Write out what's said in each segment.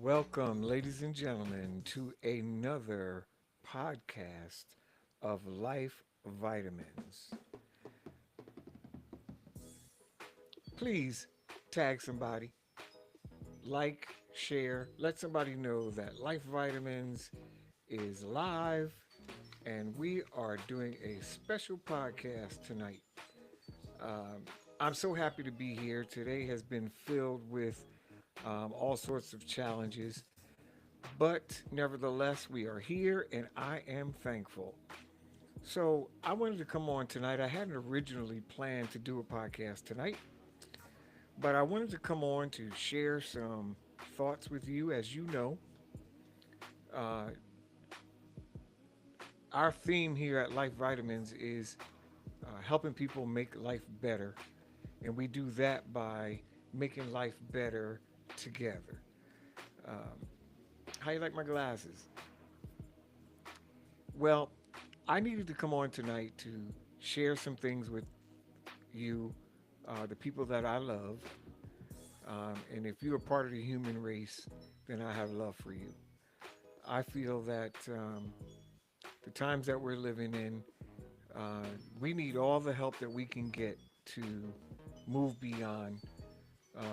Welcome, ladies and gentlemen, to another podcast of Life Vitamins. Please tag somebody, like, share, let somebody know that Life Vitamins is live and we are doing a special podcast tonight. Um, I'm so happy to be here. Today has been filled with all sorts of challenges, but nevertheless, we are here and I am thankful. So, I wanted to come on tonight. I hadn't originally planned to do a podcast tonight, but I wanted to come on to share some thoughts with you. As you know, uh, our theme here at Life Vitamins is helping people make life better, and we do that by making life better together. Um, how you like my glasses? Well, I needed to come on tonight to share some things with you, the people that I love. And if you're a part of the human race, then I have love for you. I feel that the times that we're living in, uh, we need all the help that we can get to move beyond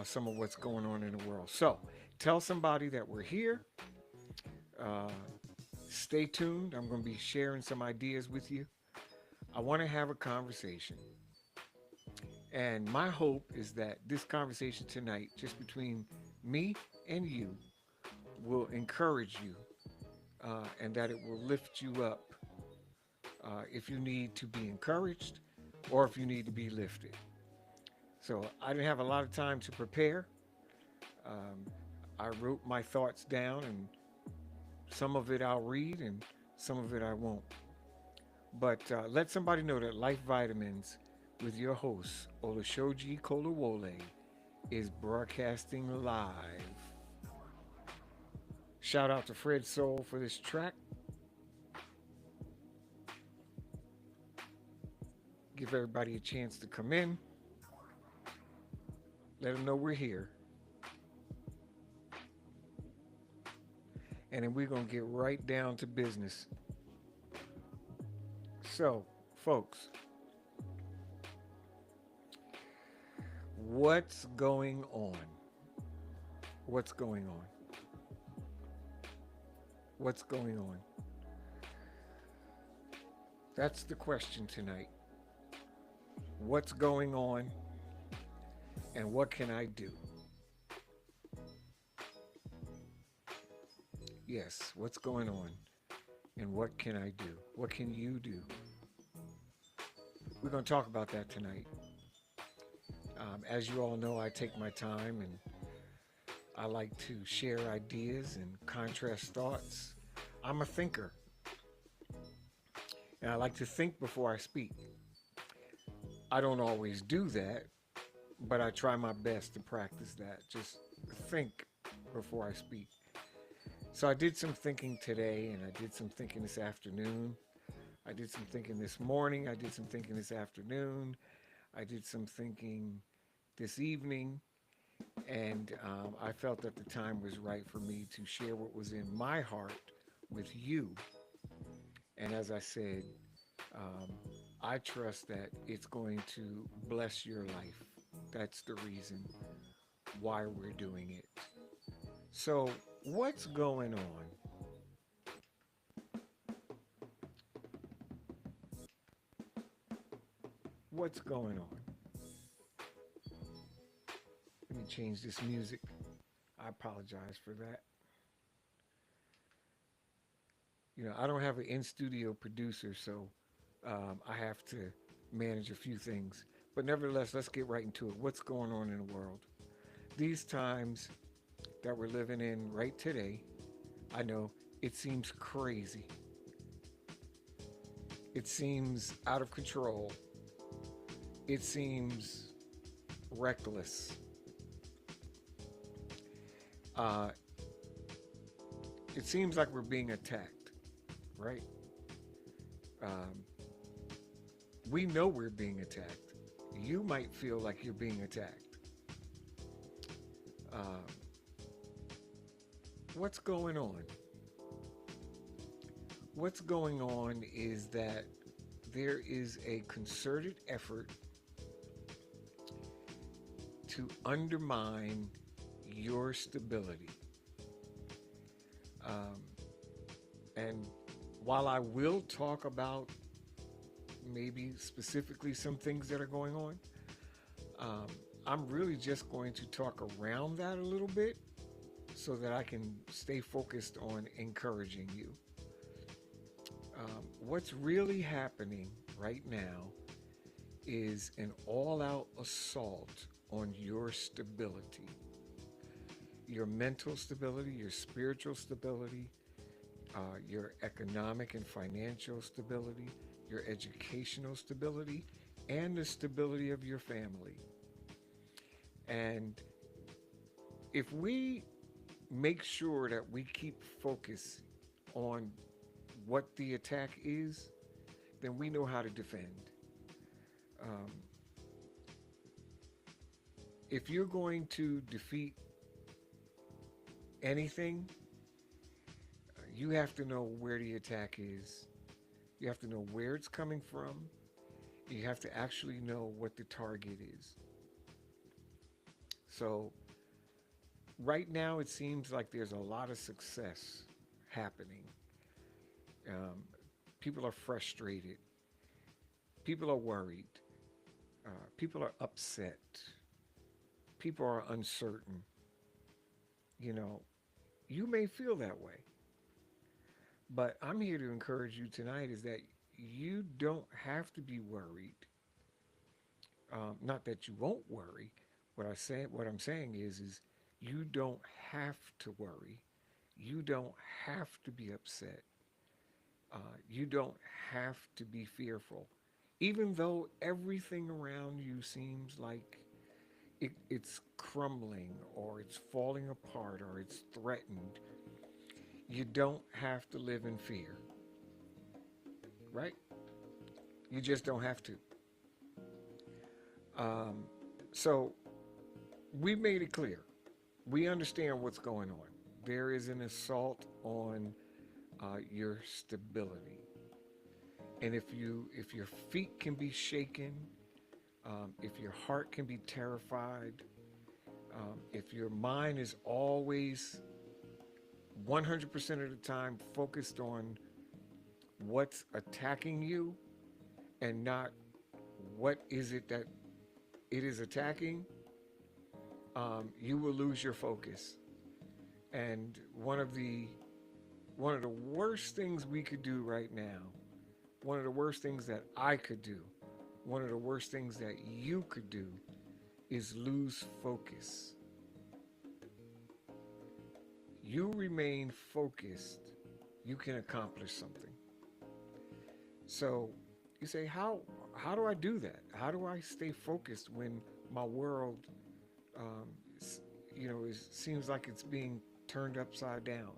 some of what's going on in the world. So tell somebody that we're here. Uh, Stay tuned. I'm going to be sharing some ideas with you. I want to have a conversation. And my hope is that this conversation tonight, just between me and you, will encourage you and that it will lift you up if you need to be encouraged or if you need to be lifted. So I didn't have a lot of time to prepare. Um, I wrote my thoughts down, and some of it I'll read and some of it I won't. But let somebody know that Life Vitamins with your host, Olashoji Kolawole, is broadcasting live. Shout out to Fred Soul for this track. Give everybody a chance to come in. Let them know we're here. And then we're going to get right down to business. So, folks, what's going on? What's going on? What's going on? That's the question tonight. What's going on and what can I do? Yes, what's going on and what can I do? What can you do? We're going to talk about that tonight. As you all know, I take my time and I like to share ideas and contrast thoughts. I'm a thinker and I like to think before I speak. I don't always do that, but I try my best to practice that. Just think before I speak. So I did some thinking today and I did some thinking this afternoon. I did some thinking this morning. I did some thinking this afternoon. I did some thinking this evening. And I felt that the time was right for me to share what was in my heart with you. And as I said, um, I trust that it's going to bless your life. That's the reason why we're doing it. So, what's going on? What's going on? Let me change this music. I apologize for that. I don't have an in studio producer, so I have to manage a few things. But nevertheless, let's get right into it. What's going on in the world? These times that we're living in right today, I know it seems crazy. It seems out of control. It seems reckless. Uh, it seems like we're being attacked, right? Um, we know we're being attacked. You might feel like you're being attacked. Um, what's going on? What's going on is that there is a concerted effort to undermine your stability. Um, and while I will talk about maybe specifically some things that are going on, um, I'm really just going to talk around that a little bit so that I can stay focused on encouraging you. What's really happening right now is an all out assault on your stability, your mental stability, your spiritual stability, your economic and financial stability, your educational stability, and the stability of your family. And if we make sure that we keep focus on what the attack is, then we know how to defend. Um, if you're going to defeat anything, you have to know where the attack is. You have to know where it's coming from. You have to actually know what the target is. So, right now, it seems like there's a lot of success happening. Um, People are frustrated. People are worried. People are upset. People are uncertain. You know, you may feel that way, but I'm here to encourage you tonight is that you don't have to be worried. Not that you won't worry. What I'm saying is you don't have to worry. You don't have to be upset. You don't have to be fearful. Even though everything around you seems like it's crumbling or it's falling apart or it's threatened, you don't have to live in fear, right? You just don't have to. Um, so we made it clear. We understand what's going on. There is an assault on your stability, and if your feet can be shaken, if your heart can be terrified, if your mind is always 100% of the time focused on what's attacking you and not what is it that it is attacking, you will lose your focus. And one of the worst things we could do right now, one of the worst things that I could do, one of the worst things that you could do is lose focus. You remain focused, you can accomplish something. So you say, how do I do that? How do I stay focused when my world, um, seems like it's being turned upside down?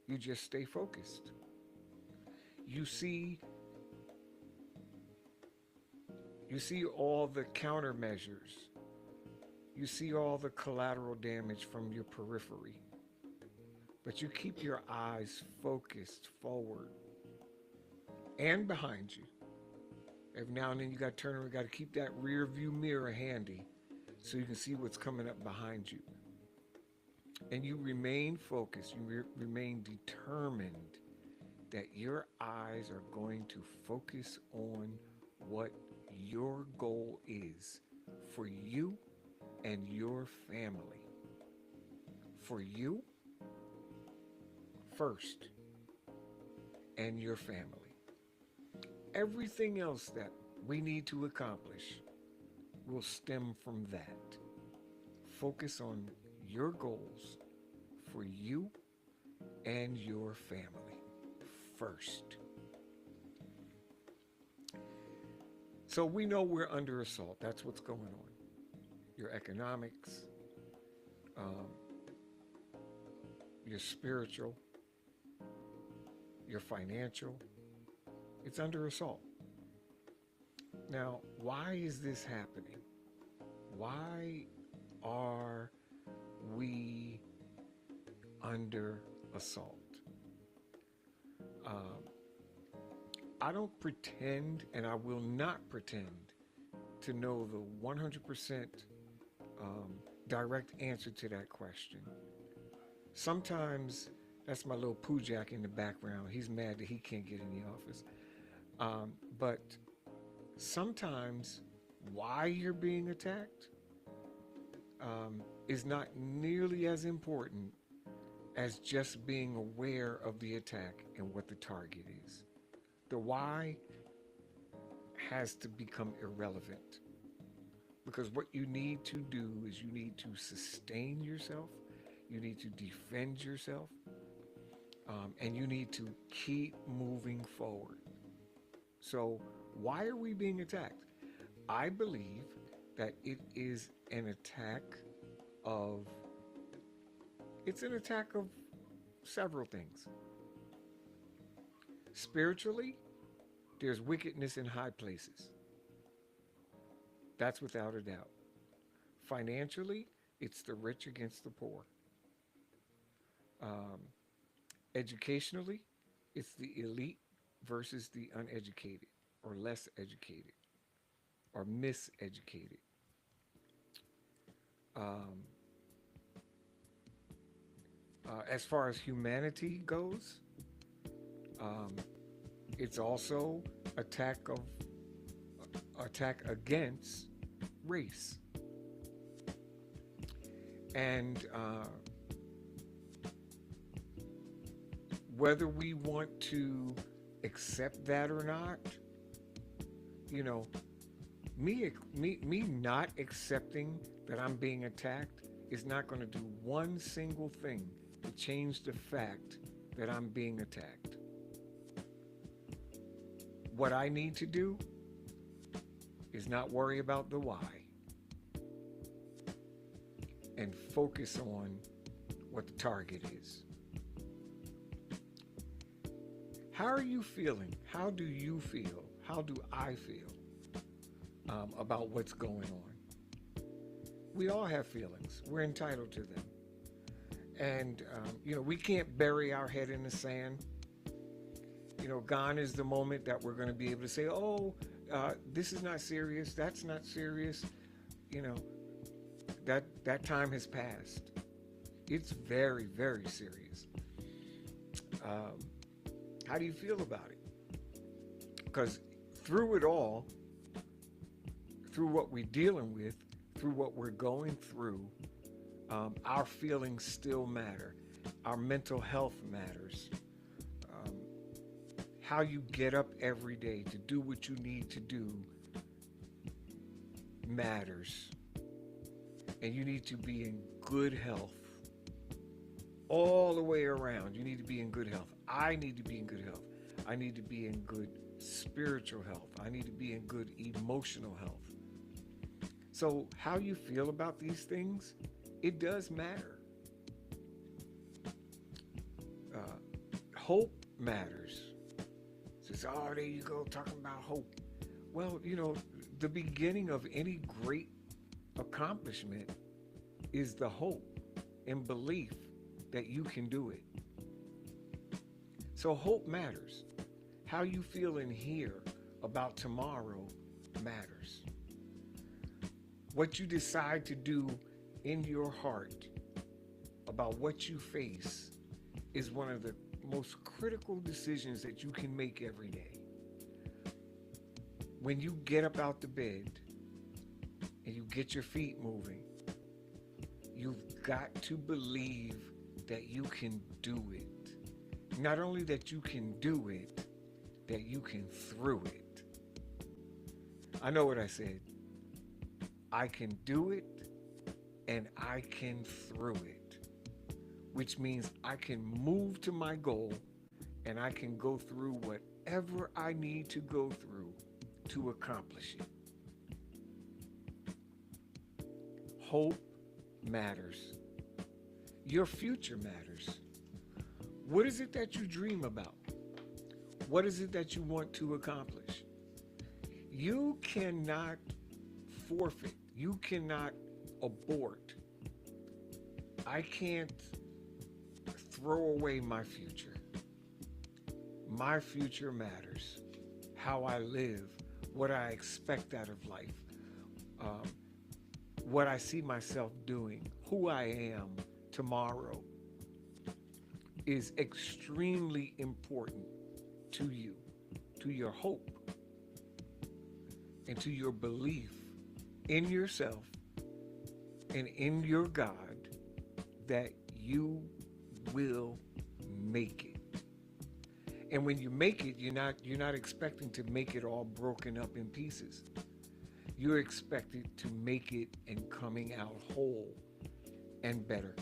You just stay focused. You see, you see all the countermeasures. You see all the collateral damage from your periphery, but you keep your eyes focused forward and behind you. Every now and then you got to turn around, got to keep that rear view mirror handy so you can see what's coming up behind you. And you remain focused, you remain determined that your eyes are going to focus on what your goal is for you and your family. For you first and your family. Everything else that we need to accomplish will stem from that. Focus on your goals for you and your family first. So we know we're under assault. That's what's going on. Your economics, um, your spiritual, your financial, it's under assault. Now, why is this happening? Why are we under assault. Um, I don't pretend, and I will not pretend, to know the 100% um, direct answer to that question. Sometimes that's my little poo jack in the background. He's mad that he can't get in the office. But sometimes why you're being attacked is not nearly as important as just being aware of the attack and what the target is. The why has to become irrelevant because what you need to do is you need to sustain yourself, you need to defend yourself, and you need to keep moving forward. So, why are we being attacked? I believe that it is an attack of, it's an attack of several things. Spiritually, there's wickedness in high places. That's without a doubt. Financially, it's the rich against the poor. Um, Educationally, it's the elite versus the uneducated or less educated or miseducated. Um, as far as humanity goes, um, it's also attack of attack against race, and whether we want to accept that or not, you know, me not accepting that I'm being attacked is not going to do one single thing to change the fact that I'm being attacked. What I need to do is not worry about the why and focus on what the target is. How are you feeling? How do you feel? How do I feel about what's going on? We all have feelings. We're entitled to them. And, we can't bury our head in the sand. Gone is the moment that we're going to be able to say, oh, this is not serious. That's not serious. You know, that time has passed. It's very, very serious. Um, how do you feel about it? Because through it all, through what we're dealing with, through what we're going through, our feelings still matter. Our mental health matters. Um, how you get up every day to do what you need to do matters. And you need to be in good health all the way around. You need to be in good health. I need to be in good health. I need to be in good spiritual health. I need to be in good emotional health. So, how you feel about these things, it does matter. Hope matters. Says, oh, there you go, talking about hope. Well, the beginning of any great accomplishment is the hope and belief that you can do it. So hope matters. How you feel in here about tomorrow matters. What you decide to do in your heart about what you face is one of the most critical decisions that you can make every day. When you get up out the bed and you get your feet moving, you've got to believe that you can do it. Not only that you can do it, that you can through it. I know what I said. I can do it and I can through it, which means I can move to my goal and I can go through whatever I need to go through to accomplish it. Hope matters. Your future matters. What is it that you dream about? What is it that you want to accomplish? You cannot forfeit. You cannot abort. I can't throw away my future. My future matters. How I live, what I expect out of life, um, what I see myself doing, who I am tomorrow is extremely important to you, to your hope, and to your belief in yourself and in your God that you will make it. And when you make it, you're not expecting to make it all broken up in pieces. You're expected to make it and coming out whole and better.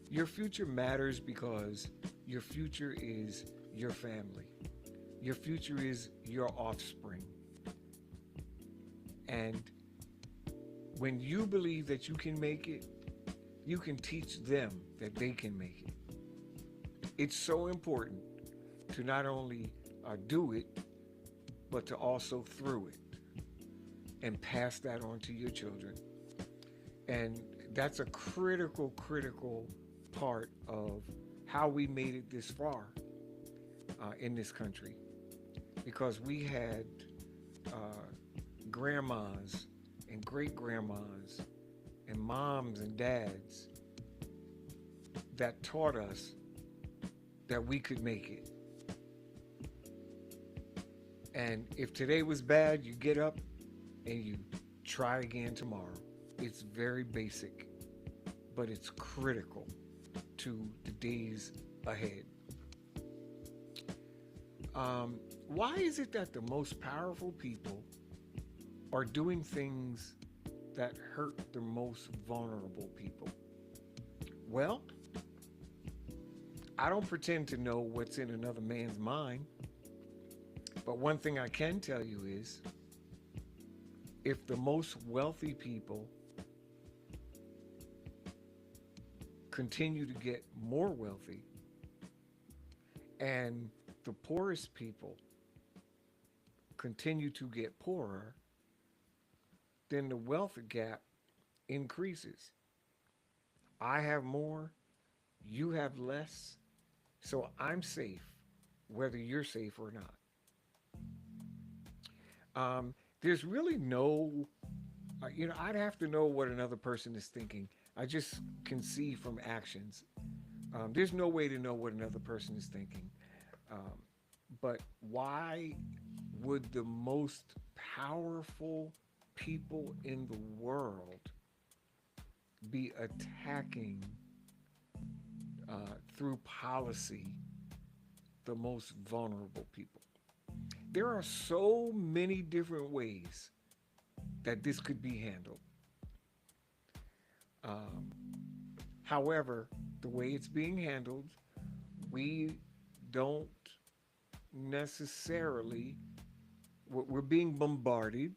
Your future matters because your future is your family. Your future is your offspring. And when you believe that you can make it, you can teach them that they can make it. It's so important to not only do it, but to also through it and pass that on to your children. And that's a critical part of how we made it this far in this country. Because we had uh, grandmas and great grandmas and moms and dads that taught us that we could make it. And if today was bad, you get up and you try again tomorrow. It's very basic, but it's critical to the days ahead. Why is it that the most powerful people are doing things that hurt the most vulnerable people? Well, I don't pretend to know what's in another man's mind, but one thing I can tell you is if the most wealthy people continue to get more wealthy and the poorest people continue to get poorer, then the wealth gap increases. I have more, you have less, so I'm safe, whether you're safe or not. There's really no, I'd have to know what another person is thinking. I just can see from actions. There's no way to know what another person is thinking. Um, but why would the most powerful people in the world be attacking through policy the most vulnerable people? There are so many different ways that this could be handled. Um, However, the way it's being handled, we don't necessarily, we're being bombarded,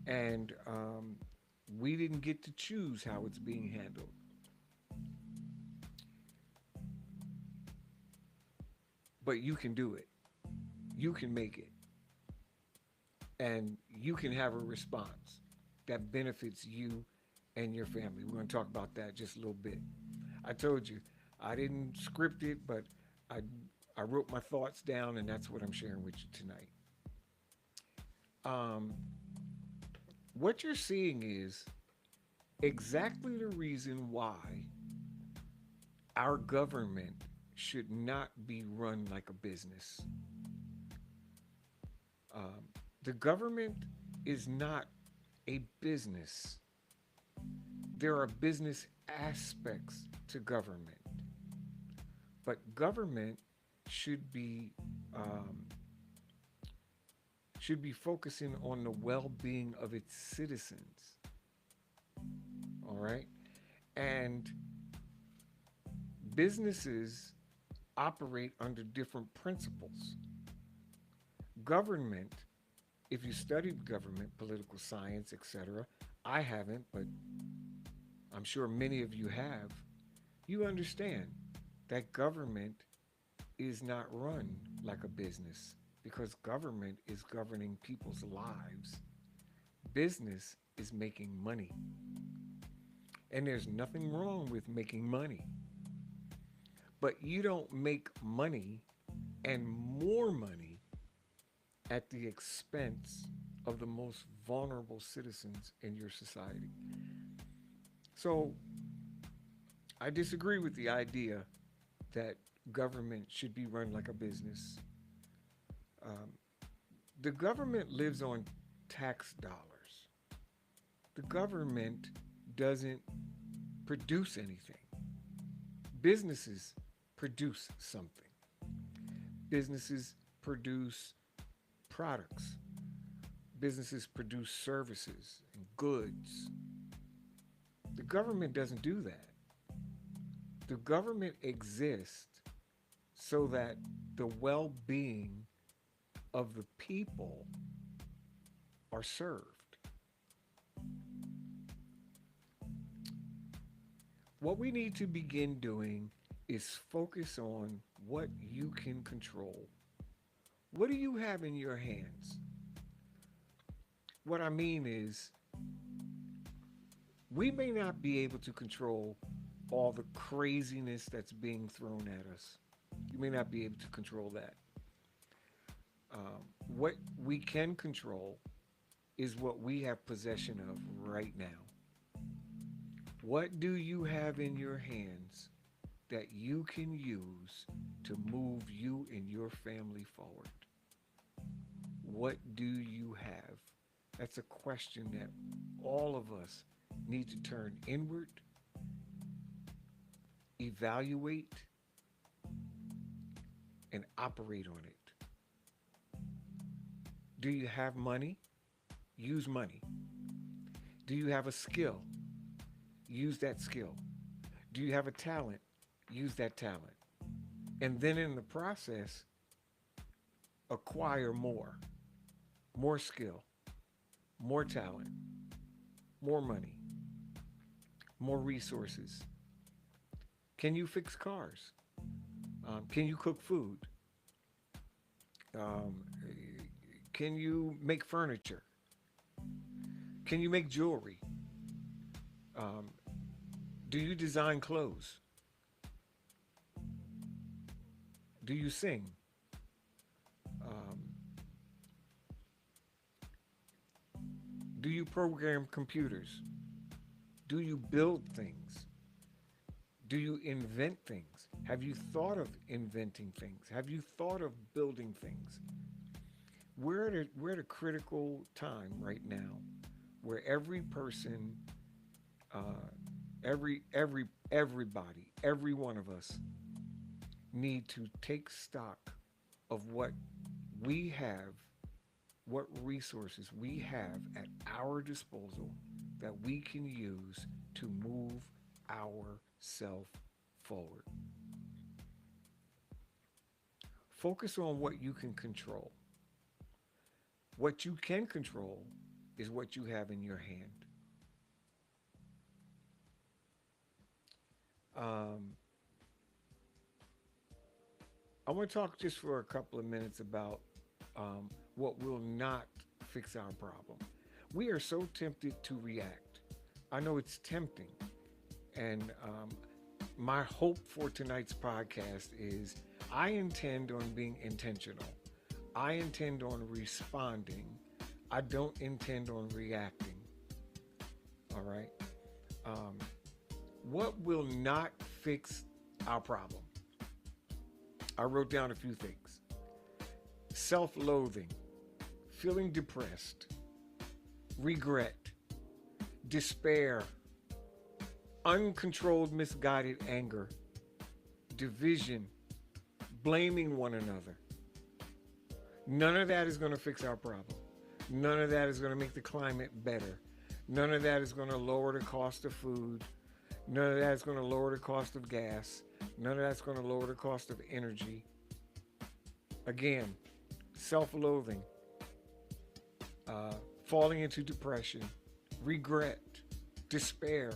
and we didn't get to choose how it's being handled. But you can do it, you can make it, and you can have a response that benefits you and your family. We're going to talk about that just a little bit. I told you, I didn't script it, but I, I wrote my thoughts down, and that's what I'm sharing with you tonight. Um, what you're seeing is exactly the reason why our government should not be run like a business. Um, the government is not a business. There are business aspects to government, but government should be um, should be focusing on the well-being of its citizens. All right, and businesses operate under different principles. Government, if you studied government, political science, etc., I haven't, but I'm sure many of you have, you understand that government is not run like a business because government is governing people's lives. Business is making money. And there's nothing wrong with making money. but you don't make money and more money at the expense of the most vulnerable citizens in your society. So I disagree with the idea that government should be run like a business. Um, the government lives on tax dollars. The government doesn't produce anything. Businesses produce something. Businesses produce products. Businesses produce services and goods. The government doesn't do that. The government exists so that the well being of the people are served. What we need to begin doing is focus on what you can control. What do you have in your hands? What I mean is, we may not be able to control all the craziness that's being thrown at us. You may not be able to control that. What we can control is what we have possession of right now. What do you have in your hands that you can use to move you and your family forward? What do you have? That's a question that all of us need to turn inward, evaluate, and operate on it. Do you have money? Use money. Do you have a skill? Use that skill. Do you have a talent? Use that talent. And then in the process, acquire more skill, more talent, more money, more resources. Can you fix cars? Can you cook food? Um, can you make furniture? Can you make jewelry? Um, do you design clothes? Do you sing? Um, do you program computers? Do you build things? Do you invent things? Have you thought of inventing things? Have you thought of building things? We're at a critical time right now where every person, uh, everybody, every one of us need to take stock of what we have, what resources we have at our disposal that we can use to move ourself forward. Focus on what you can control. What you can control is what you have in your hand. Um, I want to talk just for a couple of minutes about what will not fix our problem. We are so tempted to react. I know it's tempting. And my hope for tonight's podcast is I intend on being intentional. I intend on responding. I don't intend on reacting. All right. Um, what will not fix our problem? I wrote down a few things: self loathing, feeling depressed, regret, despair, uncontrolled, misguided anger, division, blaming one another. None of that is going to fix our problem. None of that is going to make the climate better. None of that is going to lower the cost of food. None of that is going to lower the cost of gas. None of that's going to lower the cost of energy. Again, self-loathing, falling into depression, regret, despair,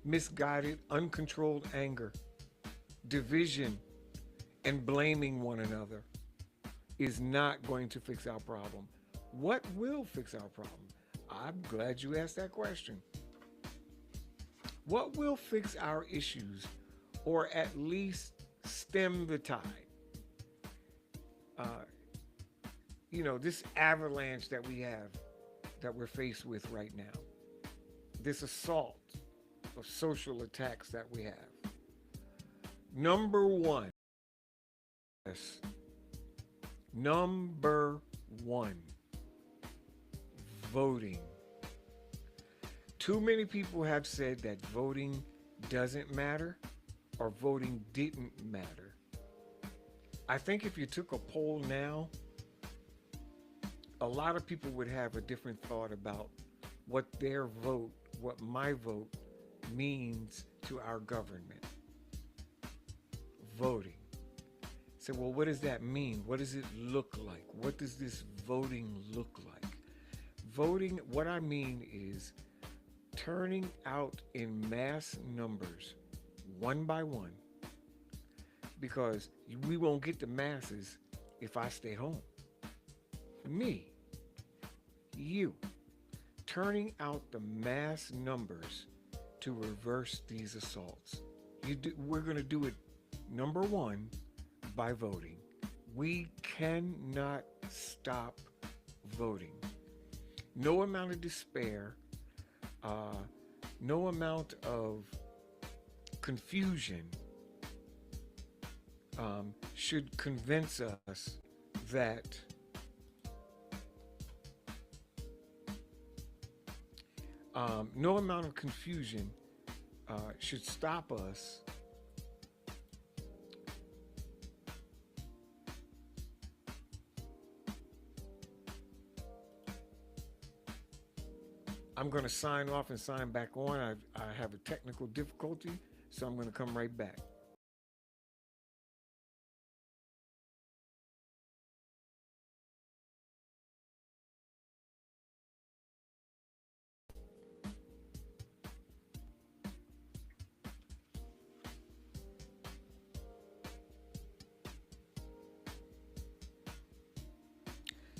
misguided, uncontrolled anger, division, and blaming one another is not going to fix our problem. What will fix our problem? I'm glad you asked that question. What will fix our issues, or at least stem the tide. Uh, this avalanche that we have, that we're faced with right now, this assault of social attacks that we have. Number one, yes, number one, voting. Too many people have said that voting doesn't matter or voting didn't matter. I think if you took a poll now, a lot of people would have a different thought about what their vote, what my vote means to our government. Voting. So, well, what does that mean? What does it look like? What does this voting look like? Voting, what I mean is turning out in mass numbers, one by one, because we won't get the masses if I stay home. Me, you, turning out the mass numbers to reverse these assaults. We're going to do it, number one, by voting. We cannot stop voting. No amount of despair, uh, no amount of confusion should convince us that no amount of confusion should stop us I'm going to sign off and sign back on. I have a technical difficulty, so I'm going to come right back.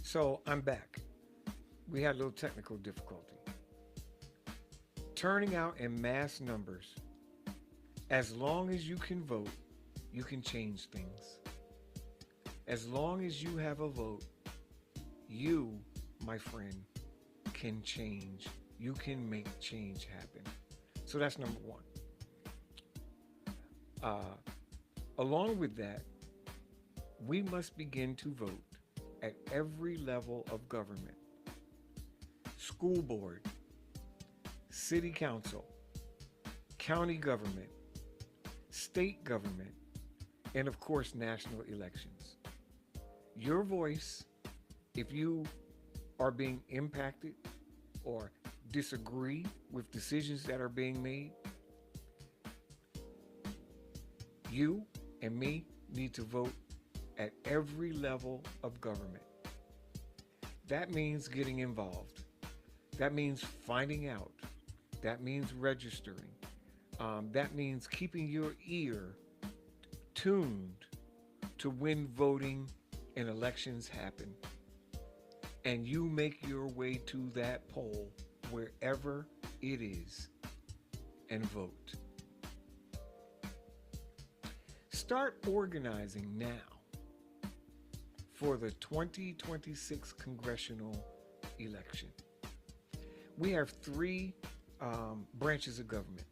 So I'm back. We had a little technical difficulty. Turning out in mass numbers, as long as you can vote, you can change things. As long as you have a vote, you, my friend, can change. You can make change happen. So that's number one. Uh, Along with that, we must begin to vote at every level of government: school board, city council, county government, state government, and of course, national elections. Your voice, if you are being impacted or disagree with decisions that are being made, you and me need to vote at every level of government. That means getting involved. That means finding out. That means registering. That means keeping your ear tuned to when voting and elections happen. And you make your way to that poll wherever it is and vote. Start organizing now for the 2026 congressional election. We have three branches of government.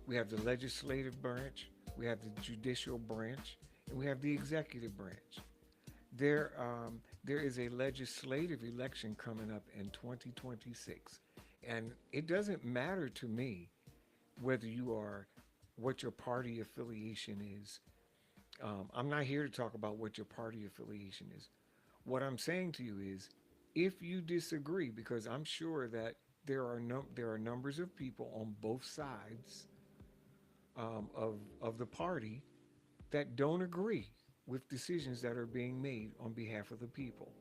We have the legislative branch, we have the judicial branch, and we have the executive branch. There is a legislative election coming up in 2026. And it doesn't matter to me whether you are, what your party affiliation is. I'm not here to talk about what your party affiliation is. What I'm saying to you is, if you disagree, because I'm sure that there are numbers of people on both sides of the party that don't agree with decisions that are being made on behalf of the people.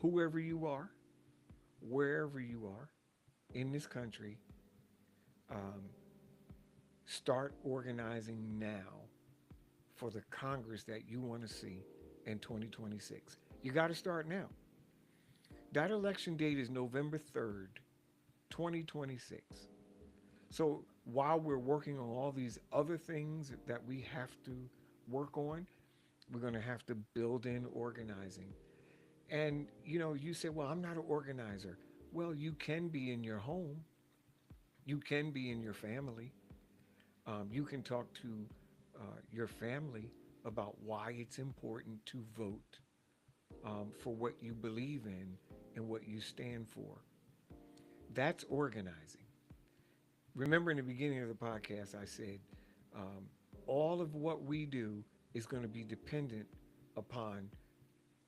Whoever you are, wherever you are in this country, um, start organizing now for the Congress that you want to see in 2026. You got to start now. That election date is November 3rd, 2026. So while we're working on all these other things that we have to work on, we're going to have to build in organizing. And, you say, well, I'm not an organizer. Well, you can be in your home, you can be in your family. You can talk to your family about why it's important to vote for what you believe in and what you stand for. That's organizing. Remember in the beginning of the podcast, I said um, all of what we do is going to be dependent upon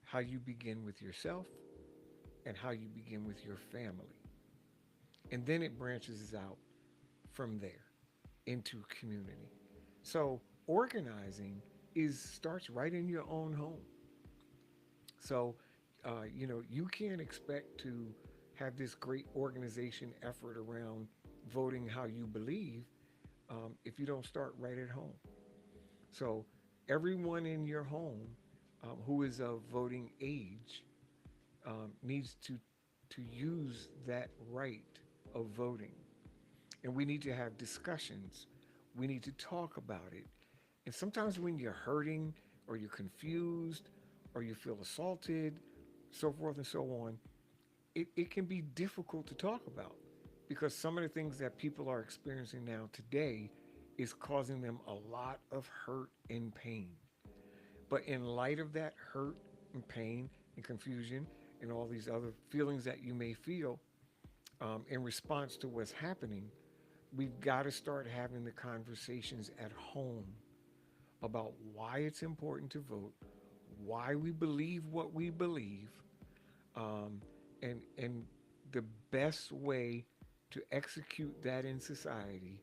how you begin with yourself and how you begin with your family. And then it branches out from there into community. So organizing is starts right in your own home. So, you can't expect to have this great organization effort around voting how you believe if you don't start right at home. So, everyone in your home who is of voting age needs to use that right of voting, and we need to have discussions. We need to talk about it. And sometimes when you're hurting or you're confused or you feel assaulted, so forth and so on, it can be difficult to talk about because some of the things that people are experiencing now today is causing them a lot of hurt and pain. But in light of that hurt and pain and confusion and all these other feelings that you may feel in response to what's happening, we've got to start having the conversations at home about why it's important to vote, why we believe what we believe, um, and the best way to execute that in society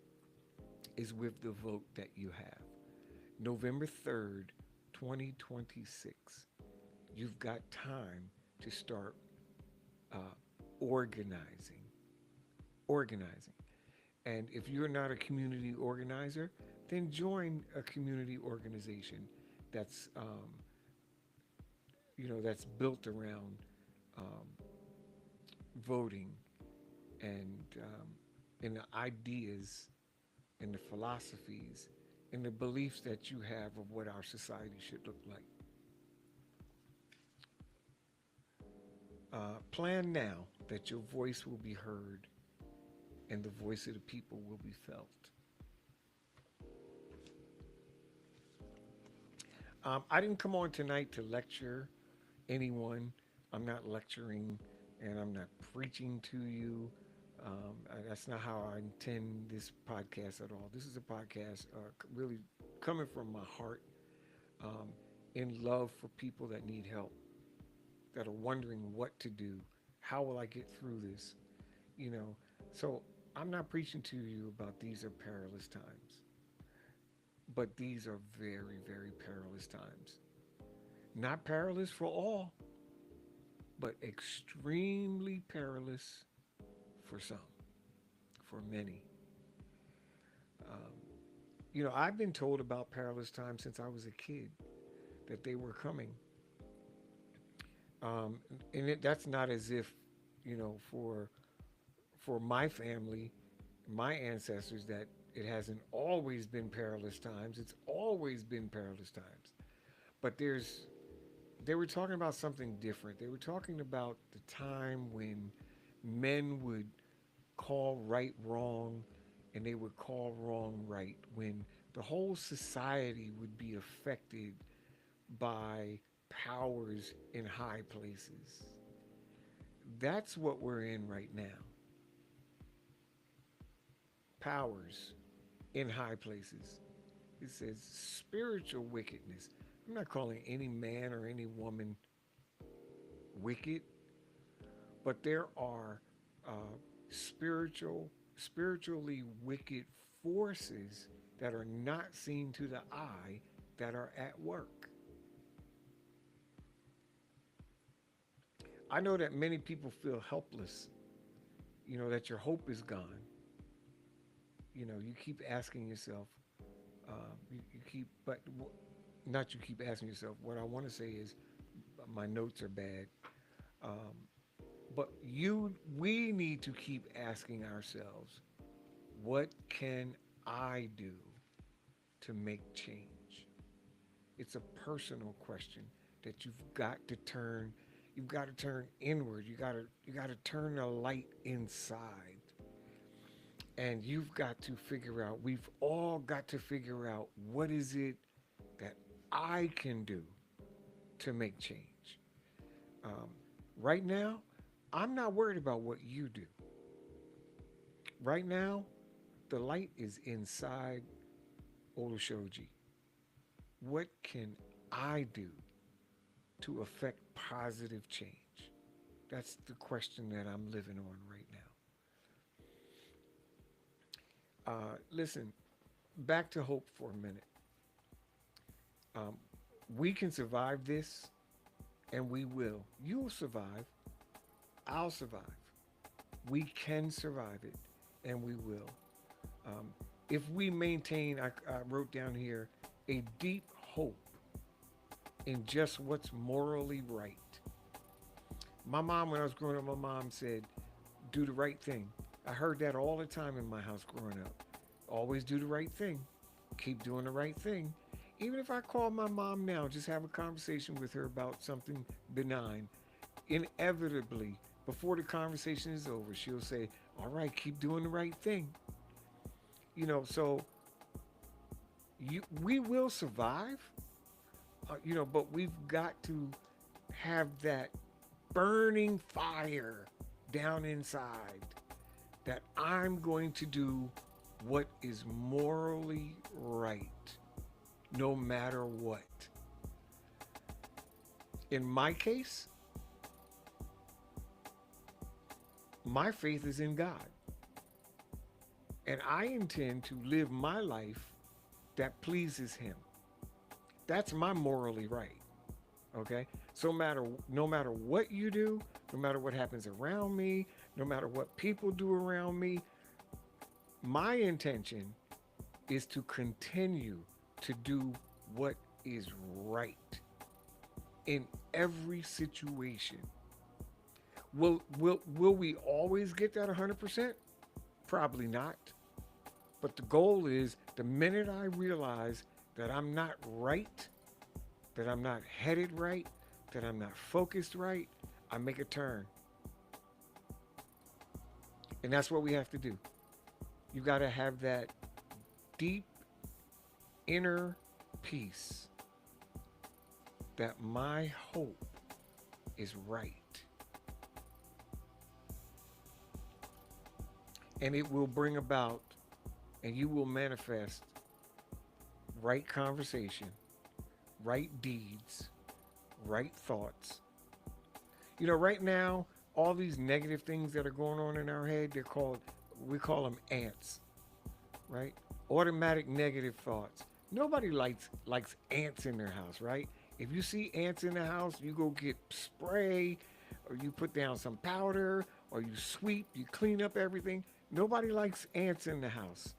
is with the vote that you have. November 3rd, 2026. You've got time to start uh, organizing. Organizing. And if you're not a community organizer, then join a community organization that's that's built around um, voting and the ideas and the philosophies and the beliefs that you have of what our society should look like. Plan now that your voice will be heard and the voice of the people will be felt. I didn't come on tonight to lecture anyone. I'm not lecturing and I'm not preaching to you. That's not how I intend this podcast at all. This is a podcast really coming from my heart um, in love for people that need help, that are wondering what to do. How will I get through this? You know, so I'm not preaching to you about these are perilous times, but these are very, very perilous times. Not perilous for all, but extremely perilous for some, for many. Um, I've been told about perilous times since I was a kid that they were coming. Um, that's not as if, for my family, my ancestors, that it hasn't always been perilous times. It's always been perilous times. But they were talking about something different. They were talking about the time when men would call right wrong and they would call wrong right, when the whole society would be affected by powers in high places. That's what we're in right now. Powers in high places. It says spiritual wickedness. I'm not calling any man or any woman wicked, but there are spiritually wicked forces that are not seen to the eye that are at work. I know that many people feel helpless, that your hope is gone. You keep asking yourself, you keep, but not you keep asking yourself. What I want to say is, my notes are bad. Um, but we need to keep asking ourselves, What can I do to make change? It's a personal question that you've got to turn inward. You got to turn the light inside. And you've got to figure out, we've all got to figure out what is it that I can do to make change. Um, right now, I'm not worried about what you do. Right now, the light is inside Olushoji. What can I do to affect positive change? That's the question that I'm living on right now. Listen, back to hope for a minute. Um, we can survive this, and we will. You'll survive. I'll survive. We can survive it, and we will. Um, if we maintain, I wrote down here, a deep hope in just what's morally right. My mom, when I was growing up, my mom said, do the right thing. I heard that all the time in my house growing up. Always do the right thing. Keep doing the right thing. Even if I call my mom now, just have a conversation with her about something benign, inevitably, before the conversation is over, she'll say, all right, keep doing the right thing. So we will survive, but we've got to have that burning fire down inside that I'm going to do what is morally right, no matter what. In my case, my faith is in God, and I intend to live my life that pleases Him. That's my morally right. Okay? No matter what you do, no matter what happens around me, no matter what people do around me, my intention is to continue to do what is right in every situation. Will we always get that 100%? Probably not. But the goal is, the minute I realize that I'm not right, that I'm not headed right, that I'm not focused right, I make a turn. And that's what we have to do. You got to have that deep inner peace that my hope is right. And it will bring about, and you will manifest, right conversation, right deeds, right thoughts. Right now, all these negative things that are going on in our head, we call them ants, right? Automatic negative thoughts. Nobody likes ants in their house, right? If you see ants in the house, you go get spray, or you put down some powder, or you sweep, you clean up everything. Nobody likes ants in the house.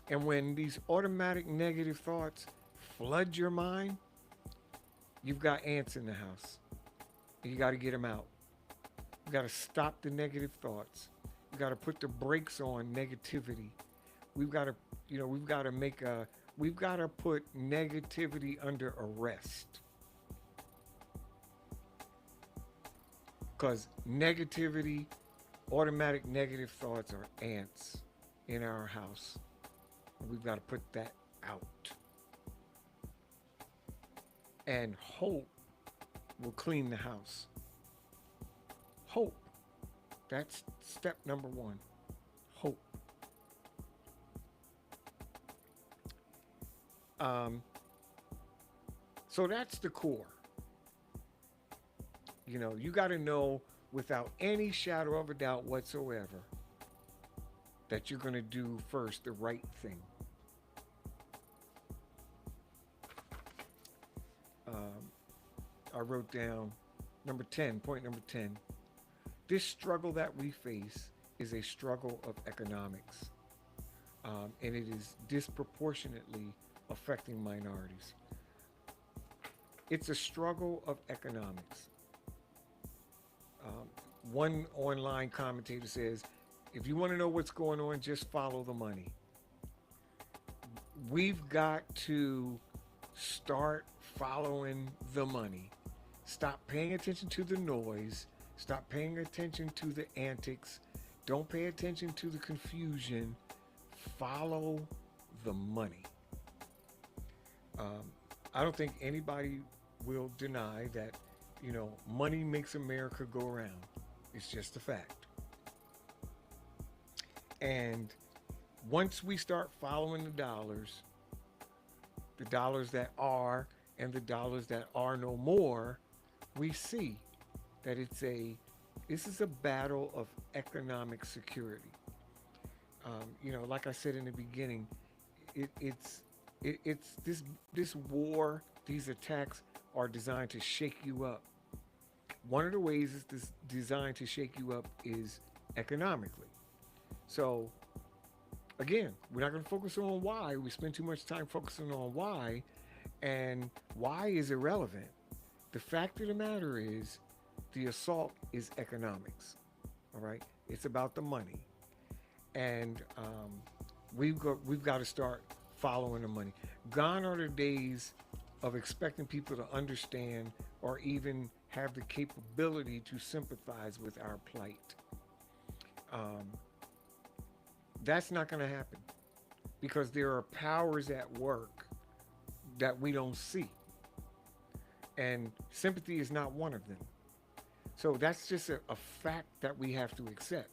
And when these automatic negative thoughts flood your mind, you've got ants in the house. And you got to get them out. You got to stop the negative thoughts. You got to put the brakes on negativity. We've got to, we've got to put negativity under arrest. Because negativity, automatic negative thoughts are ants in our house. And we've got to put that out. And hope will clean the house. Hope. That's step number one. Hope. So that's the core. You got to know without any shadow of a doubt whatsoever that you're going to do first the right thing. I wrote down point number 10. This struggle that we face is a struggle of economics, and it is disproportionately affecting minorities. It's a struggle of economics. One online commentator says, If you want to know what's going on, just follow the money. We've got to start following the money. Stop paying attention to the noise. Stop paying attention to the antics. Don't pay attention to the confusion. Follow the money. Um, I don't think anybody will deny that, money makes America go around. It's just a fact. And once we start following the dollars that are and the dollars that are no more, we see that this is a battle of economic security. Like I said in the beginning, it's this war, these attacks are designed to shake you up. One of the ways it's designed to shake you up is economically. So again, we're not going to focus on why. We spend too much time focusing on why, and why is irrelevant. The fact of the matter is, the assault is economics. All right, it's about the money, and we've got to start following the money. Gone are the days of expecting people to understand or even have the capability to sympathize with our plight. Um, that's not going to happen because there are powers at work that we don't see, and sympathy is not one of them. So that's just a fact that we have to accept.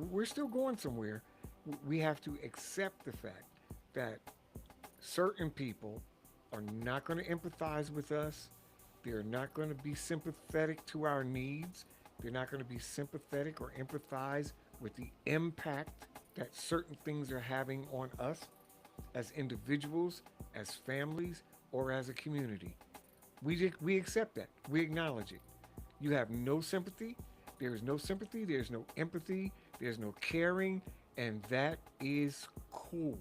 We're still going somewhere. We have to accept the fact that certain people are not going to empathize with us. They're not going to be sympathetic to our needs. They're not going to be sympathetic or empathize with the impact that certain things are having on us as individuals, as families, or as a community. We accept that. We acknowledge it. You have no sympathy. There is no sympathy. There's no empathy. There's no caring. And that is cool.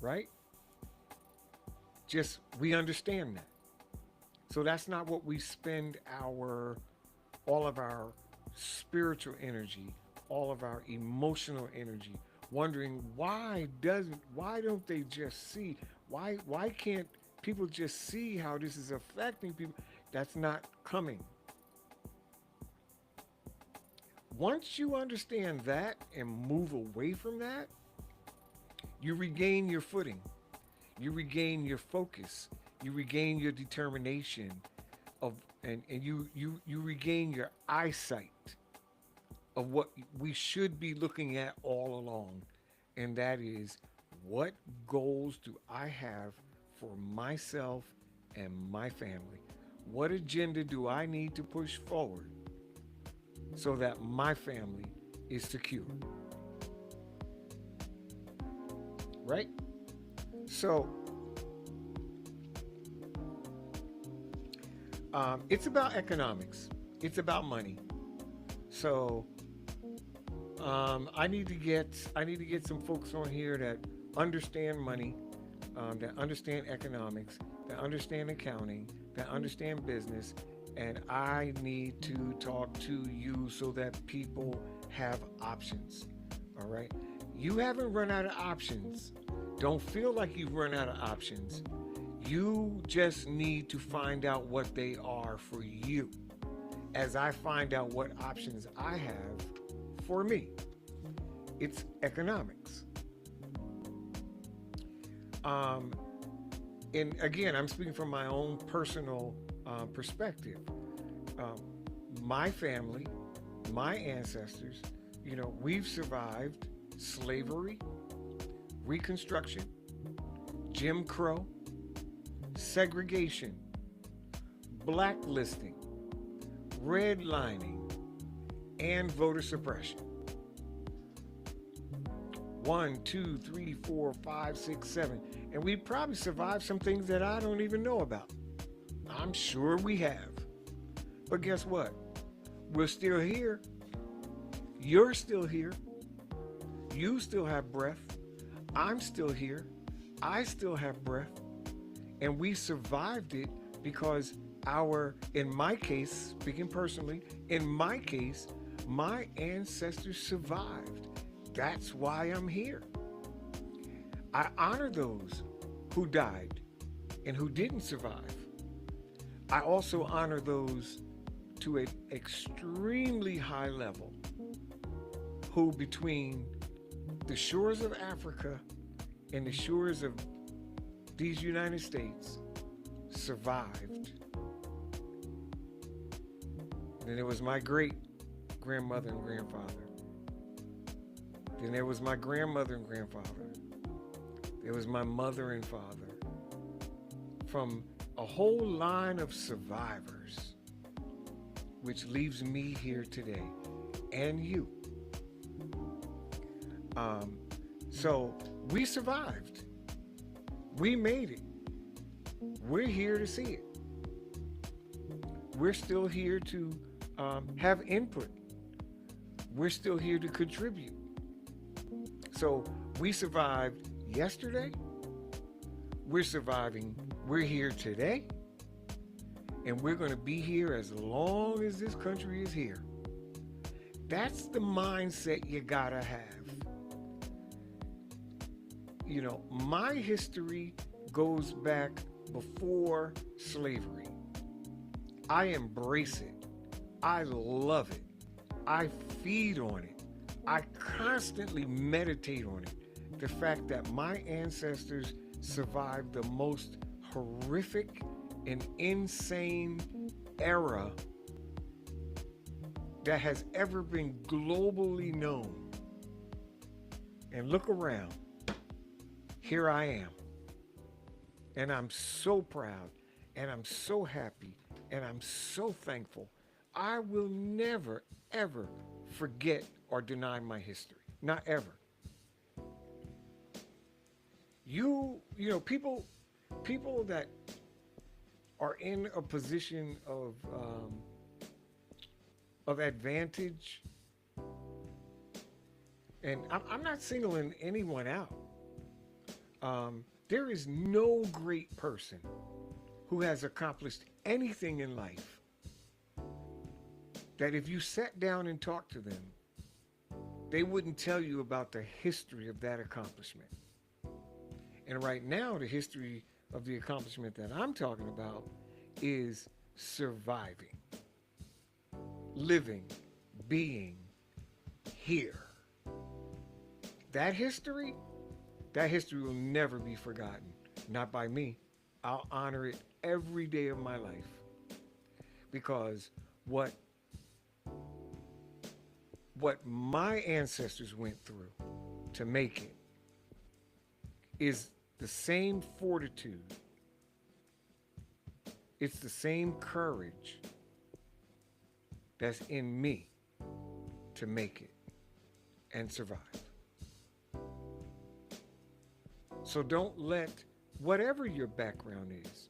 Right? Just, we understand that. So that's not what we spend all of our spiritual energy, all of our emotional energy, wondering why don't they just see? Why can't people just see how this is affecting people? That's not coming. Once you understand that and move away from that, you regain your footing. You regain your focus. You regain your determination and you regain your eyesight of what we should be looking at all along. And that is, what goals do I have for myself and my family? What agenda do I need to push forward so that my family is secure? Right? So, it's about economics. It's about money. So, I need to get some folks on here that understand money, that understand economics, that understand accounting, that understand business, and I need to talk to you so that people have options. All right? You haven't run out of options. Don't feel like you've run out of options. You just need to find out what they are for you, as I find out what options I have for me. It's economics. And again, I'm speaking from my own personal perspective. Um, my family, my ancestors, we've survived slavery, Reconstruction, Jim Crow, segregation, blacklisting, redlining, and voter suppression. 1, 2, 3, 4, 5, 6, 7. And we probably survived some things that I don't even know about. I'm sure we have. But guess what? We're still here. You're still here. You still have breath. I'm still here. I still have breath. And we survived it because in my case, speaking personally, in my case, My ancestors survived. That's why I'm here. I honor those who died and who didn't survive. I also honor those to an extremely high level who, between the shores of Africa and the shores of these United States, survived. Then there was my great grandmother and grandfather. Then there was my grandmother and grandfather. There was my mother and father. From a whole line of survivors, which leaves me here today, and you. So we survived. We made it. We're here to see it. We're still here to have input. We're still here to contribute. So we survived yesterday. We're surviving. We're here today. And we're going to be here as long as this country is here. That's the mindset you gotta have. You know, my history goes back before slavery. I embrace it. I love it. I feed on it. I constantly meditate on it. The fact that my ancestors survived the most horrific and insane era that has ever been globally known. And look around. Here I am. And I'm so proud, and I'm so happy, and I'm so thankful. I will never, ever forget or deny my history. Not ever. You know, people that are in a position of advantage, and I'm not singling anyone out. There is no great person who has accomplished anything in life that if you sat down and talked to them, they wouldn't tell you about the history of that accomplishment. And right now, the history of the accomplishment that I'm talking about is surviving, living, being here. That history will never be forgotten. Not by me. I'll honor it every day of my life. Because what my ancestors went through to make it is the same fortitude. It's the same courage that's in me to make it and survive. So don't let whatever your background is,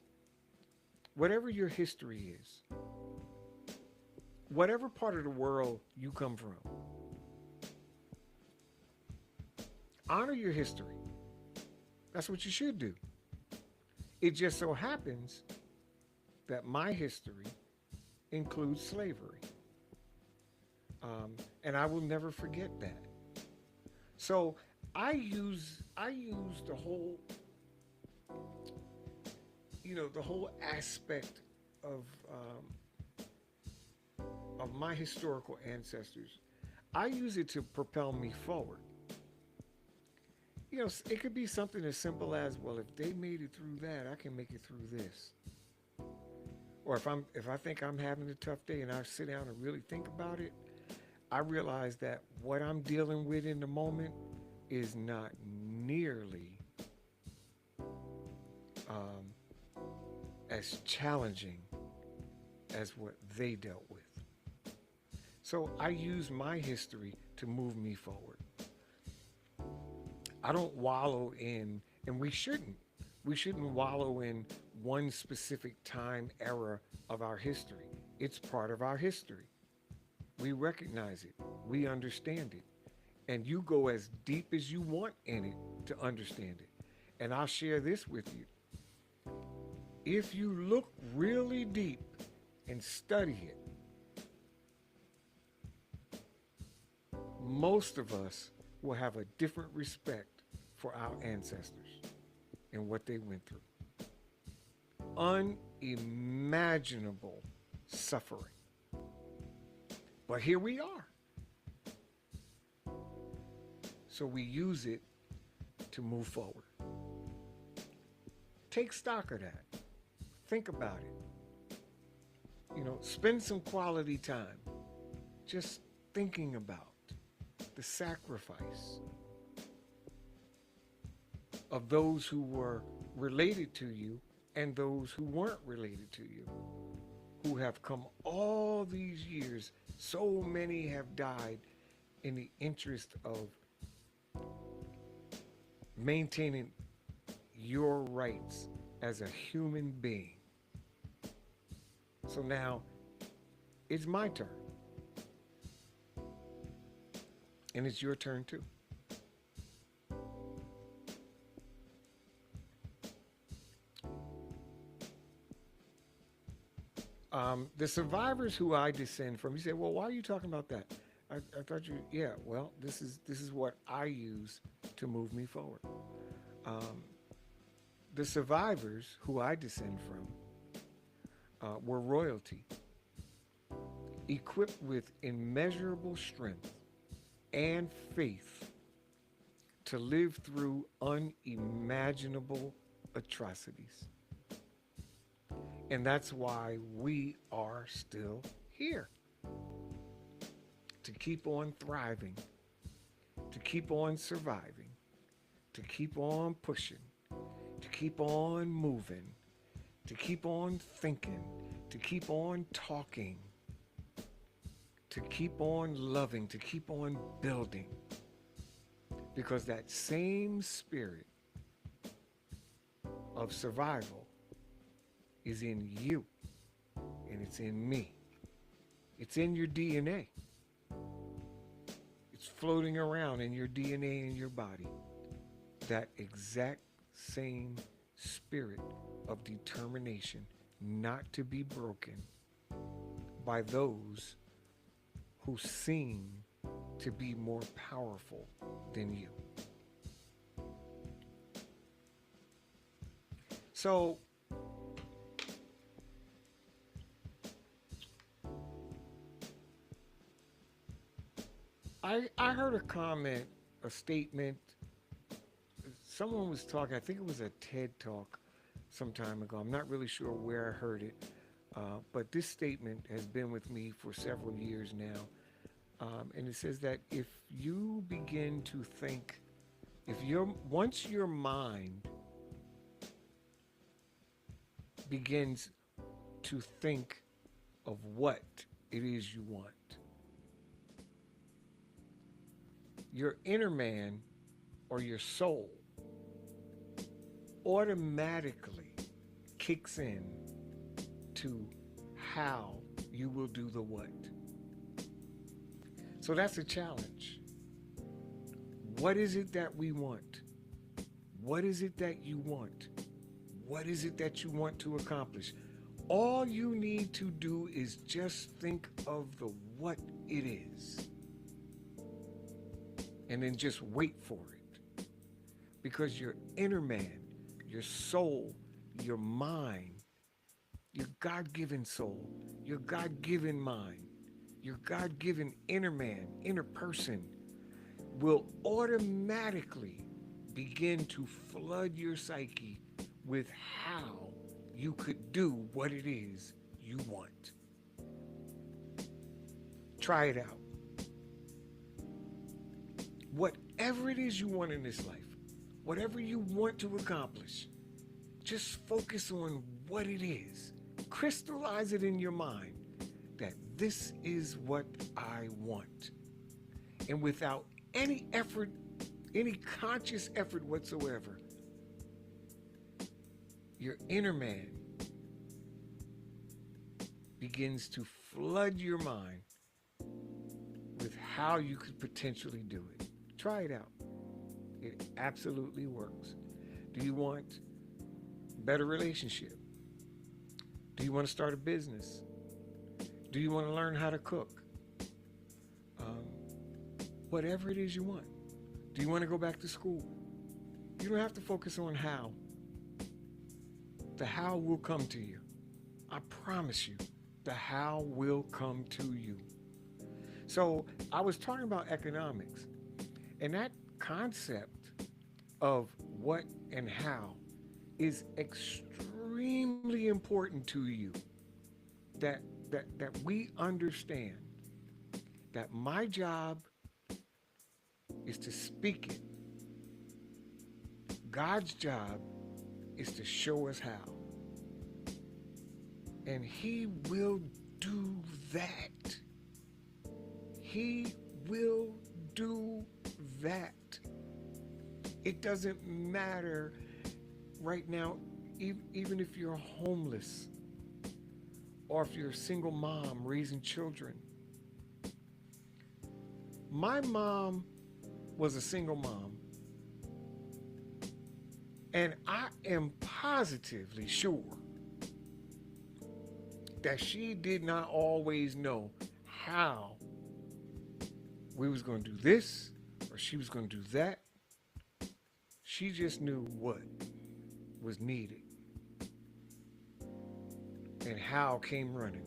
whatever your history is, whatever part of the world you come from, honor your history. That's what you should do. It just so happens that my history includes slavery. And I will never forget that. So I use the whole, the whole aspect of my historical ancestors. I use it to propel me forward. It could be something as simple as, well, if they made it through that, I can make it through this. Or if I think I'm having a tough day and I sit down and really think about it, I realize that what I'm dealing with in the moment is not nearly as challenging as what they dealt with. So I use my history to move me forward. I don't wallow in, and we shouldn't wallow in one specific time era of our history. It's part of our history. We recognize it. We understand it. And you go as deep as you want in it to understand it. And I'll share this with you. If you look really deep and study it, most of us will have a different respect for our ancestors and what they went through. Unimaginable suffering. But here we are. So we use it to move forward. Take stock of that. Think about it. Spend some quality time just thinking about the sacrifice of those who were related to you and those who weren't related to you, who have come all these years. So many have died in the interest of maintaining your rights as a human being. So now it's my turn. And it's your turn too. The survivors who I descend from, you say, well, why are you talking about that? I thought yeah, well, this is what I use to move me forward. The survivors who I descend from were royalty, equipped with immeasurable strength and faith to live through unimaginable atrocities. And that's why we are still here. To keep on thriving, to keep on surviving, to keep on pushing, to keep on moving, to keep on thinking, to keep on talking, to keep on loving, to keep on building. Because that same spirit of survival is in you, and it's in me. It's in your DNA. It's floating around in your DNA in your body. That exact same spirit of determination not to be broken by those who seem to be more powerful than you. So, I heard a comment, a statement. Someone was talking, I think it was a TED talk some time ago. I'm not really sure where I heard it, but this statement has been with me for several years now. And it says that if you begin to think, once your mind begins to think of what it is you want, your inner man or your soul automatically kicks in to how you will do the what. So that's a challenge. What is it that we want? What is it that you want? What is it that you want to accomplish? All you need to do is just think of the what it is. And then just wait for it. Because your inner man, your soul, your mind, your God-given soul, your God-given mind, your God-given inner man, inner person will automatically begin to flood your psyche with how you could do what it is you want. Try it out. Whatever it is you want in this life, whatever you want to accomplish, just focus on what it is. Crystallize it in your mind that this is what I want. And without any effort, any conscious effort whatsoever, your inner man begins to flood your mind with how you could potentially do it. Try it out. It absolutely works. Do you want a better relationship? Do you want to start a business? Do you want to learn how to cook? whatever it is you want. Do you want to go back to school? You don't have to focus on how. The how will come to you. I promise you, the how will come to you. So I was talking about economics, and that concept of what and how is extremely important to you. That we understand that my job is to speak it. God's job is to show us how. And he will do that. He will do that. It doesn't matter right now, even if you're homeless or if you're a single mom raising children. My mom was a single mom, and I am positively sure that she did not always know how we was going to do this or she was going to do that. She just knew what was needed and how came running.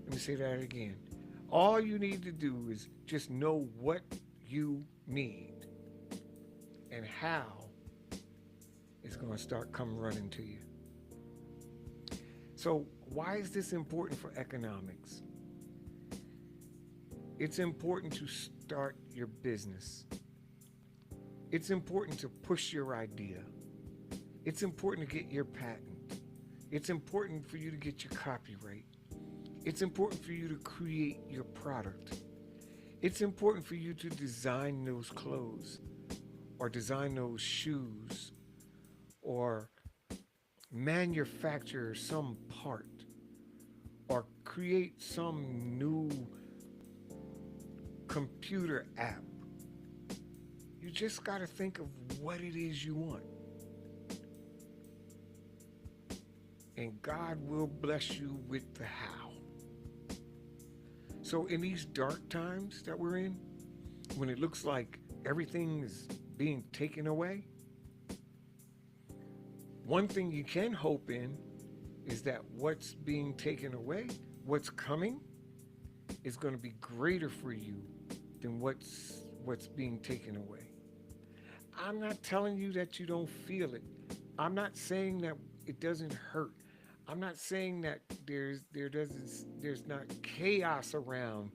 Let me say that again. All you need to do is just know what you need and how it's going to start come running to you. So why is this important for economics? It's important to start your business. It's important to push your idea. It's important to get your patent. It's important for you to get your copyright. It's important for you to create your product. It's important for you to design those clothes or design those shoes or manufacture some part or create some new computer app. You just got to think of what it is you want. And God will bless you with the how. So in these dark times that we're in, when it looks like everything is being taken away, one thing you can hope in is that what's being taken away, what's coming, is going to be greater for you than what's being taken away. I'm not telling you that you don't feel it. I'm not saying that it doesn't hurt. I'm not saying that there's not chaos around.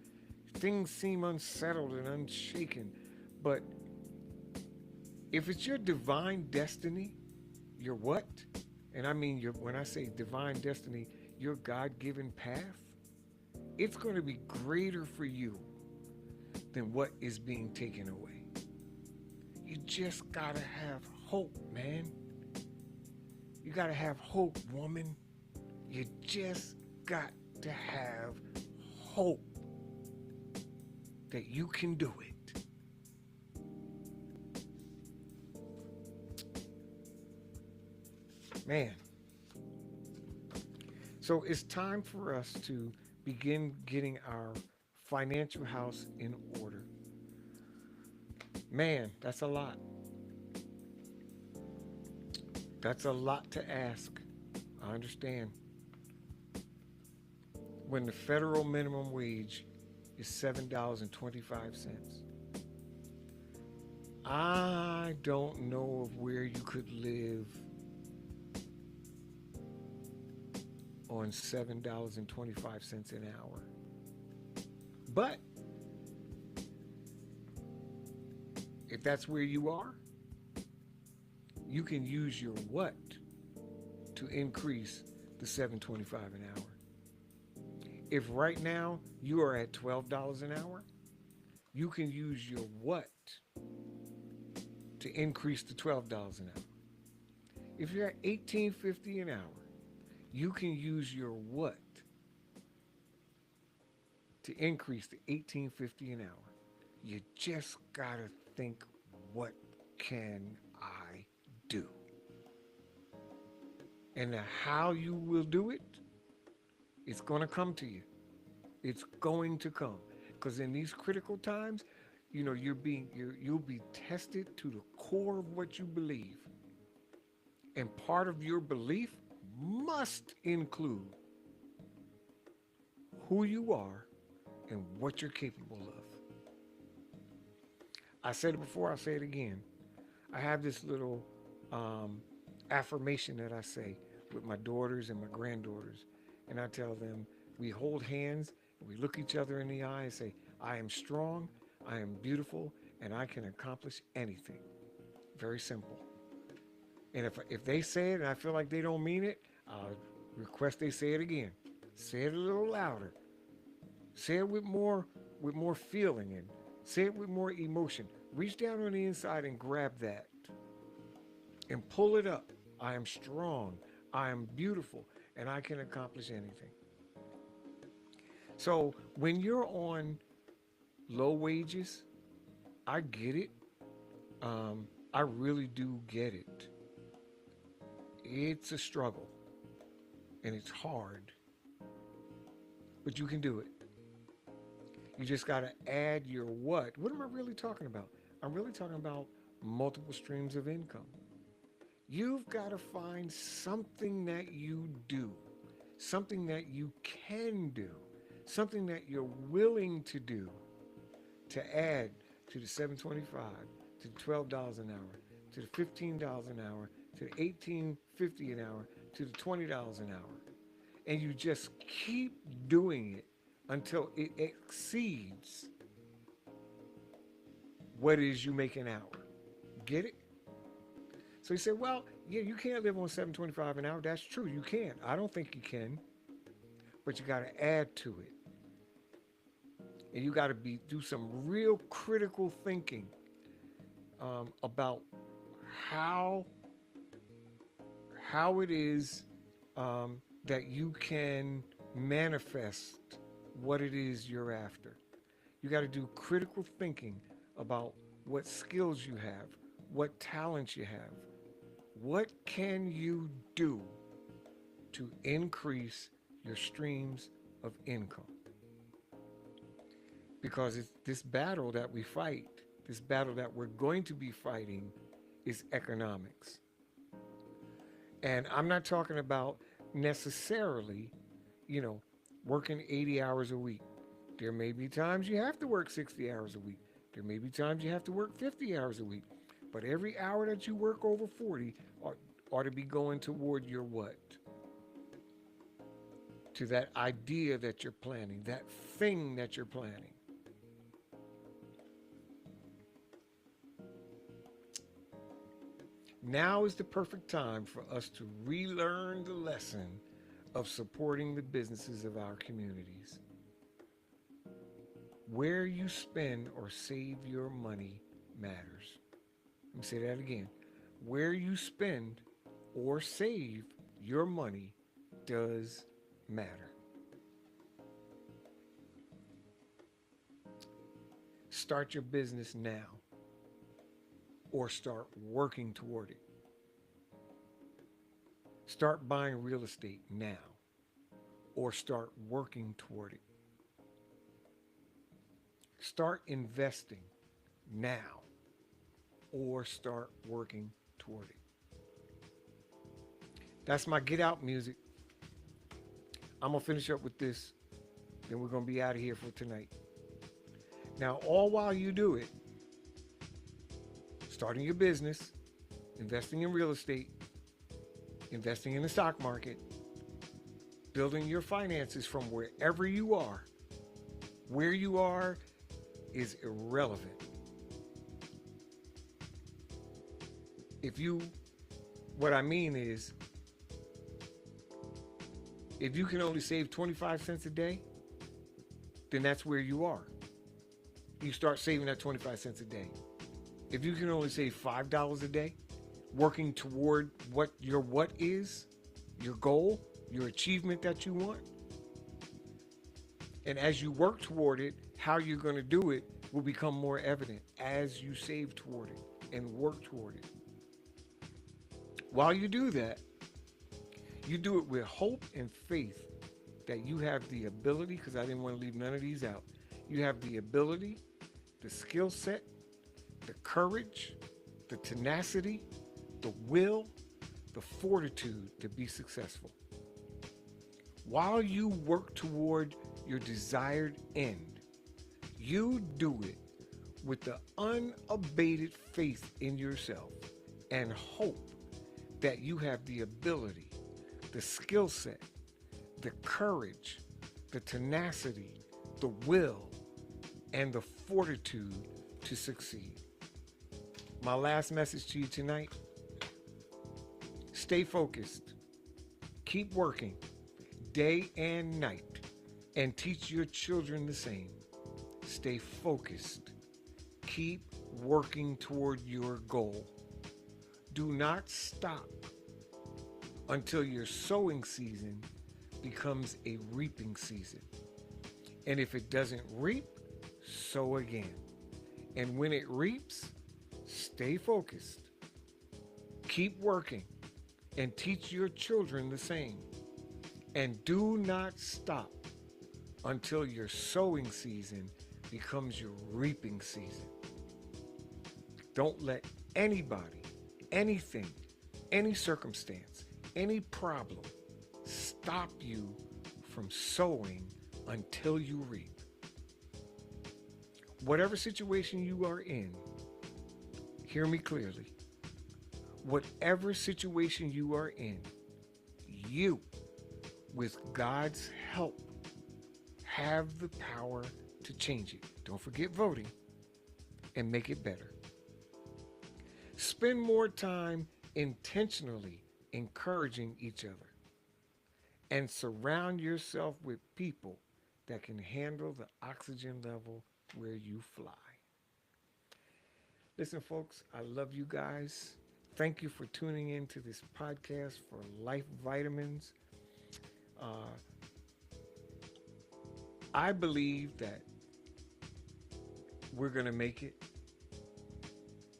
Things seem unsettled and unshaken. But if it's your divine destiny, your what? And I mean when I say divine destiny, your God-given path, it's going to be greater for you than what is being taken away. You just gotta have hope, man. You gotta have hope, woman. You just got to have hope that you can do it. Man. So it's time for us to begin getting our financial house in order. Man, that's a lot. That's a lot to ask. I understand. When the federal minimum wage is $7.25. I don't know of where you could live on $7.25 an hour. But if that's where you are, you can use your what to increase the $7.25 an hour. If right now you are at $12 an hour, you can use your what to increase to $12 an hour. If you're at $18.50 an hour, you can use your what to increase to $18.50 an hour. You just gotta think, what can I do? And the how you will do it, it's going to come to you. It's going to come. Because in these critical times, you'll be tested to the core of what you believe. And part of your belief must include who you are and what you're capable of. I said it before, I'll say it again. I have this little um, affirmation that I say with my daughters and my granddaughters. And I tell them, we hold hands and we look each other in the eye and say, I am strong, I am beautiful, and I can accomplish anything. Very simple. And if they say it and I feel like they don't mean it, I'll request they say it again. Say it a little louder. Say it with more feeling and say it with more emotion. Reach down on the inside and grab that and pull it up. I am strong. I am beautiful and I can accomplish anything. So when you're on low wages, I get it. I really do get it. It's a struggle and it's hard, but you can do it. You just got to add your what. What am I really talking about? I'm really talking about multiple streams of income. You've got to find something that you do, something that you can do, something that you're willing to do to add to the 725, to the $12 an hour, to the $15 an hour, to the 18.50 an hour, to the $20 an hour. And you just keep doing it until it exceeds what it is you make an hour. Get it? So he said, well, yeah, you can't live on 725 an hour. That's true. You can't. I don't think you can. But you got to add to it. And you got to do some real critical thinking about how it is that you can manifest what it is you're after. You got to do critical thinking about what skills you have, what talents you have. What can you do to increase your streams of income? Because it's this battle that we fight, this battle that we're going to be fighting is economics. And I'm not talking about necessarily, you know, working 80 hours a week. There may be times you have to work 60 hours a week. There may be times you have to work 50 hours a week. But every hour that you work over 40 ought to be going toward your what? To that idea that you're planning, that thing that you're planning. Now is the perfect time for us to relearn the lesson of supporting the businesses of our communities. Where you spend or save your money matters. Let me say that again. Where you spend or save your money does matter. Start your business now or start working toward it. Start buying real estate now or start working toward it. Start investing now or start working toward it. That's my get out music. I'm going to finish up with this, then we're going to be out of here for tonight. Now, all while you do it, starting your business, investing in real estate, investing in the stock market, building your finances from wherever you are. Where you are is irrelevant. What I mean is, if you can only save 25 cents a day, then that's where you are. You start saving that 25 cents a day. If you can only save $5 a day, working toward what is, your goal, your achievement that you want, and as you work toward it, how you're going to do it will become more evident as you save toward it and work toward it. While you do that, you do it with hope and faith that you have the ability, because I didn't want to leave none of these out, you have the ability, the skill set, the courage, the tenacity, the will, the fortitude to be successful. While you work toward your desired end, you do it with the unabated faith in yourself and hope that you have the ability, the skill set, the courage, the tenacity, the will, and the fortitude to succeed. My last message to you tonight: stay focused, keep working day and night, and teach your children the same. Stay focused, keep working toward your goal. Do not stop until your sowing season becomes a reaping season. And if it doesn't reap, sow again. And when it reaps, stay focused. Keep working and teach your children the same. And do not stop until your sowing season becomes your reaping season. Don't let anybody, anything, any circumstance, any problem stop you from sowing until you reap. Whatever situation you are in, hear me clearly. Whatever situation you are in, you, with God's help, have the power to change it. Don't forget voting and make it better. Spend more time intentionally encouraging each other and surround yourself with people that can handle the oxygen level where you fly. Listen, folks, I love you guys. Thank you for tuning in to this podcast for Life Vitamins. I believe that we're going to make it.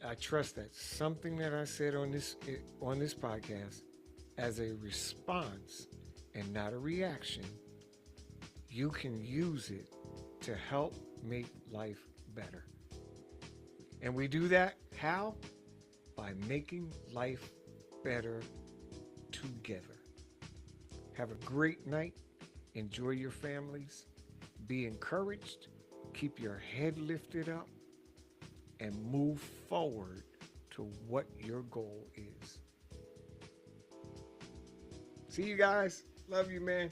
I trust that something that I said on this podcast, as a response and not a reaction, you can use it to help make life better. And we do that how? By making life better together. Have a great night. Enjoy your families. Be encouraged. Keep your head lifted up and move forward to what your goal is. See you guys. Love you, man.